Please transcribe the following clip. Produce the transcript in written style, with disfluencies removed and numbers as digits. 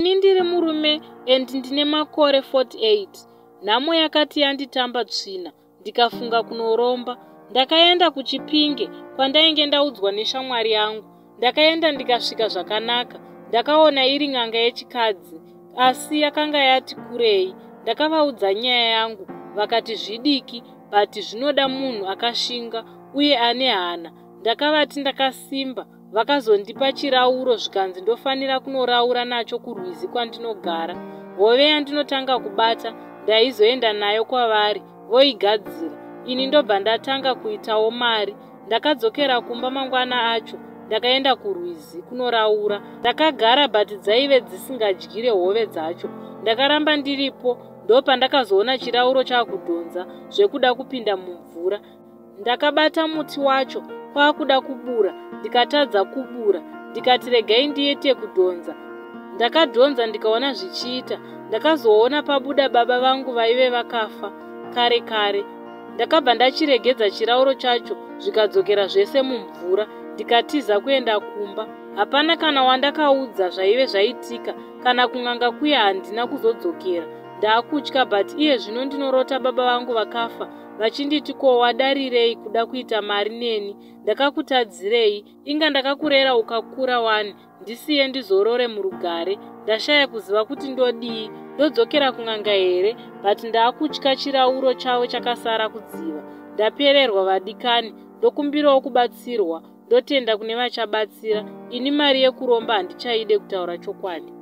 Ini ndiri murume and ndine makore 48. Nhamo yakati yanditamba tsvina, ndikafunga kunoromba. Ndakaenda kuChipinge kwandainge ndaudzwa neshamwari yangu. Ndakaenda ndikasvika zvakanaka. Ndakaona iri n'anga yechikadzi, asi yakanga yati kurei. Ndakavaudza nyaya yangu, vakati zvidiki, bhati zvinoda munhu akashinga uye ane hana. Ndakavati ndakasimba. Vakazondipa chirauro zvikanzi ndofanira kunoraura nacho kurwizi kwandinogara. Hove yandinotanga kubata ndaizoenda nayo kwavari voigadzira. Ini ndobva ndatanga kuitawo mari. Ndakadzokera kumba mangwana acho ndakaenda kurwizi kunoraura. Ndakagara bhati dzaive dzisingadyire hove dzacho. Ndakaramba ndiripo ndopandakazoona chirauro chakudhonza zvekuda kupinda mumvura. Ndakabata muti wacho kwakuda kubura, ndikatadza kubura. Ndikati regai ndiete kudhonza. Ndakadhonza ndikaona zvichiita. Ndakazoona pabuda baba vangu vaive vakafa kare kare. Ndakabva ndachiregedza chirauro chacho zvikadzokera zvese mumvura. Ndikatiza kuenda kumba. Hapana kana wandakaudza zvaive zvaitika, kana kun'anga kuya handina kuzodzokera. Ndaakutya, bhati iye zvino ndinorota baba vangu vakafa vachinditi ko wadarirei kuda kuita mari neni. Ndakakutadzirei? Inga ndakakurera ukakura wani, ndisiye ndizorore murugare. Ndashaya kuziva kuti ndodii. Ndodzokera kun'anga here? Bhati ndaakutya chirauro chavo chakasara kudziva. Ndapererwa vadikani, ndokumbirawo kubatsirwa. Ndotenda kune vachabatsira. Ini mari yekuromba handichaide, kutaura chokwadi.